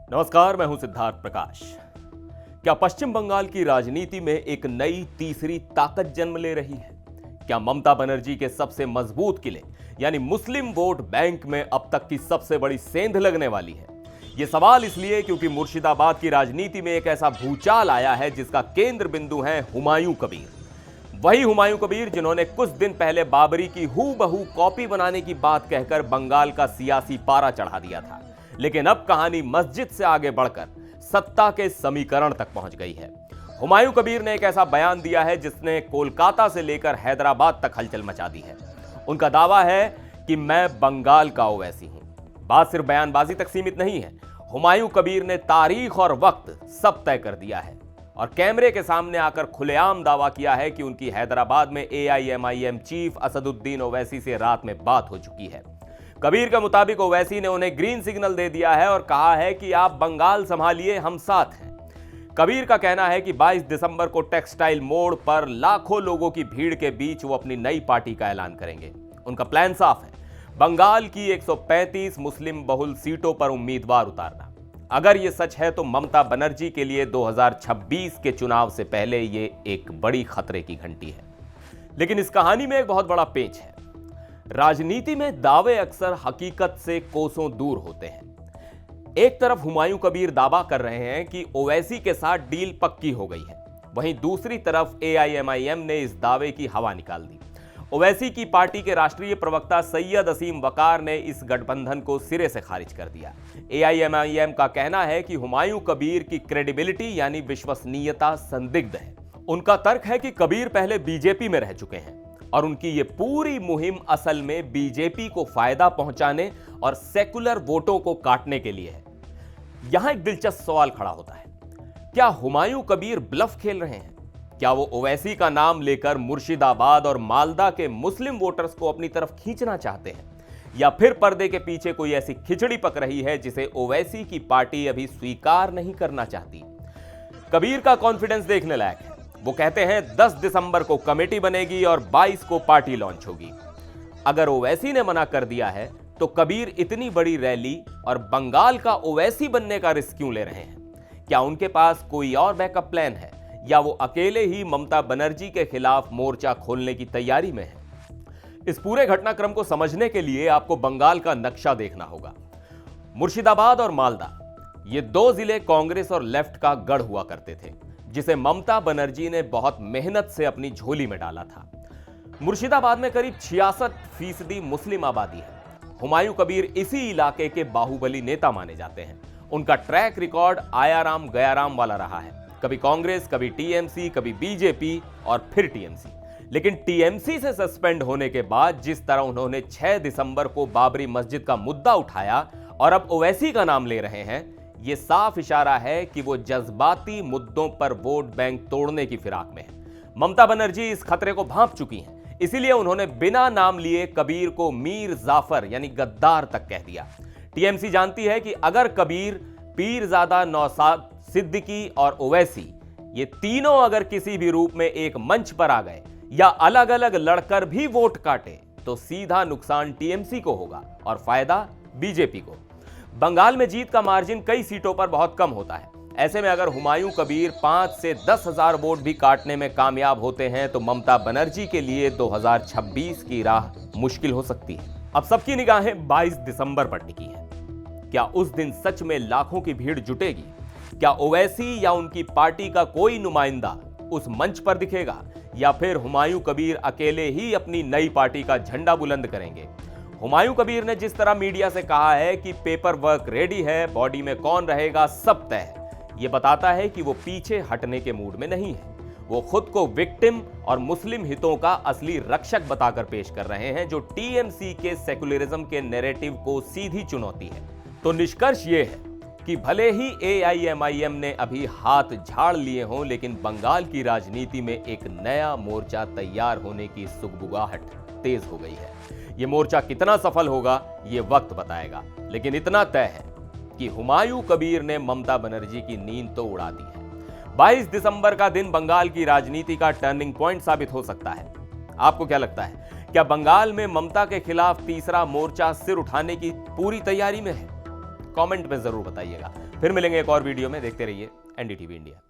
नमस्कार, मैं हूं सिद्धार्थ प्रकाश। क्या पश्चिम बंगाल की राजनीति में एक नई तीसरी ताकत जन्म ले रही है? क्या ममता बनर्जी के सबसे मजबूत किले यानी मुस्लिम वोट बैंक में अब तक की सबसे बड़ी सेंध लगने वाली है? यह सवाल इसलिए क्योंकि मुर्शिदाबाद की राजनीति में एक ऐसा भूचाल आया है जिसका केंद्र बिंदु है हुमायूं कबीर। वही हुमायूं कबीर जिन्होंने कुछ दिन पहले बाबरी की हूबहू कॉपी बनाने की बात कहकर बंगाल का सियासी पारा चढ़ा दिया था, लेकिन अब कहानी मस्जिद से आगे बढ़कर सत्ता के समीकरण तक पहुंच गई है। हुमायूं कबीर ने एक ऐसा बयान दिया है जिसने कोलकाता से लेकर हैदराबाद तक हलचल मचा दी है। उनका दावा है कि मैं बंगाल का ओवैसी हूं। बात सिर्फ बयानबाजी तक सीमित नहीं है। हुमायूं कबीर ने तारीख और वक्त सब तय कर दिया है और कैमरे के सामने आकर खुलेआम दावा किया है कि उनकी हैदराबाद में AIMIM चीफ असदुद्दीन ओवैसी से रात में बात हो चुकी है। कबीर के मुताबिक ओवैसी ने उन्हें ग्रीन सिग्नल दे दिया है और कहा है कि आप बंगाल संभालिए, हम साथ हैं। कबीर का कहना है कि 22 दिसंबर को टेक्सटाइल मोड़ पर लाखों लोगों की भीड़ के बीच वो अपनी नई पार्टी का ऐलान करेंगे। उनका प्लान साफ है, बंगाल की 135 मुस्लिम बहुल सीटों पर उम्मीदवार उतारना। अगर ये सच है तो ममता बनर्जी के लिए 2026 के चुनाव से पहले ये एक बड़ी खतरे की घंटी है। लेकिन इस कहानी में एक बहुत बड़ा पेच है। राजनीति में दावे अक्सर हकीकत से कोसों दूर होते हैं। एक तरफ हुमायूं कबीर दावा कर रहे हैं कि ओवैसी के साथ डील पक्की हो गई है, वहीं दूसरी तरफ AIMIM ने इस दावे की हवा निकाल दी। ओवैसी की पार्टी के राष्ट्रीय प्रवक्ता सैयद असीम वकार ने इस गठबंधन को सिरे से खारिज कर दिया। AIMIM का कहना है कि हुमायूं कबीर की क्रेडिबिलिटी यानी विश्वसनीयता संदिग्ध है। उनका तर्क है कि कबीर पहले बीजेपी में रह चुके हैं और उनकी ये पूरी मुहिम असल में बीजेपी को फायदा पहुंचाने और सेकुलर वोटों को काटने के लिए है। यहां एक दिलचस्प सवाल खड़ा होता है, क्या हुमायूं कबीर ब्लफ खेल रहे हैं? क्या वो ओवैसी का नाम लेकर मुर्शिदाबाद और मालदा के मुस्लिम वोटर्स को अपनी तरफ खींचना चाहते हैं, या फिर पर्दे के पीछे कोई ऐसी खिचड़ी पक रही है जिसे ओवैसी की पार्टी अभी स्वीकार नहीं करना चाहती? कबीर का कॉन्फिडेंस देखने लायक है। वो कहते हैं 10 दिसंबर को कमेटी बनेगी और 22 को पार्टी लॉन्च होगी। अगर ओवैसी ने मना कर दिया है तो कबीर इतनी बड़ी रैली और बंगाल का ओवैसी बनने का रिस्क क्यों ले रहे हैं? क्या उनके पास कोई और बैकअप प्लान है, या वो अकेले ही ममता बनर्जी के खिलाफ मोर्चा खोलने की तैयारी में है? इस पूरे घटनाक्रम को समझने के लिए आपको बंगाल का नक्शा देखना होगा। मुर्शिदाबाद और मालदा, ये दो जिले कांग्रेस और लेफ्ट का गढ़ हुआ करते थे, जिसे ममता बनर्जी ने बहुत मेहनत से अपनी झोली में डाला था। मुर्शिदाबाद में करीब 66% मुस्लिम आबादी है। हुमायूं कबीर इसी इलाके के बाहुबली नेता माने जाते हैं। उनका ट्रैक रिकॉर्ड आयाराम गयाराम वाला रहा है, कभी कांग्रेस, कभी TMC, कभी बीजेपी और फिर TMC। लेकिन TMC से सस्पेंड होने के बाद जिस तरह उन्होंने 6 दिसंबर को बाबरी मस्जिद का मुद्दा उठाया और अब ओवैसी का नाम ले रहे हैं, यह साफ इशारा है कि वो जज्बाती मुद्दों पर वोट बैंक तोड़ने की फिराक में है। ममता बनर्जी इस खतरे को भांप चुकी हैं, इसीलिए उन्होंने बिना नाम लिए कबीर को मीर जाफर यानी गद्दार तक कह दिया। TMC जानती है कि अगर कबीर, पीरजादा, नौसाद सिद्दीकी और ओवैसी, ये तीनों अगर किसी भी रूप में एक मंच पर आ गए या अलग अलग लड़कर भी वोट काटे तो सीधा नुकसान TMC को होगा और फायदा बीजेपी को। बंगाल में जीत का मार्जिन कई सीटों पर बहुत कम होता है। ऐसे में अगर हुमायूं कबीर 5 से 10 हजार वोट भी काटने में कामयाब होते हैं तो ममता बनर्जी के लिए 2026 की राह मुश्किल हो सकती है। अब सबकी निगाहें 22 दिसंबर पर टिकी हैं। क्या उस दिन सच में लाखों की भीड़ जुटेगी? क्या ओवैसी या उनकी पार्टी का कोई नुमाइंदा उस मंच पर दिखेगा, या फिर हुमायूं कबीर अकेले ही अपनी नई पार्टी का झंडा बुलंद करेंगे? हुमायूं कबीर ने जिस तरह मीडिया से कहा है कि पेपर वर्क रेडी है, बॉडी में कौन रहेगा सब तय है, यह बताता है कि वो पीछे हटने के मूड में नहीं है। वो खुद को विक्टिम और मुस्लिम हितों का असली रक्षक बताकर पेश कर रहे हैं, जो TMC के सेकुलरिज्म के नैरेटिव को सीधी चुनौती है। तो निष्कर्ष ये है कि भले ही AIMIM ने अभी हाथ झाड़ लिए हों, लेकिन बंगाल की राजनीति में एक नया मोर्चा तैयार होने की सुगबुगाहट तेज हो गई है। ये मोर्चा कितना सफल होगा ये वक्त बताएगा, लेकिन इतना तय है कि हुमायूं कबीर ने ममता बनर्जी की नींद तो उड़ा दी है। 22 दिसंबर का दिन बंगाल की राजनीति का टर्निंग पॉइंट साबित हो सकता है। आपको क्या लगता है, क्या बंगाल में ममता के खिलाफ तीसरा मोर्चा सिर उठाने की पूरी तैयारी में है? कमेंट में जरूर बताइएगा। फिर मिलेंगे एक और वीडियो में, देखते रहिए एनडीटीवी इंडिया।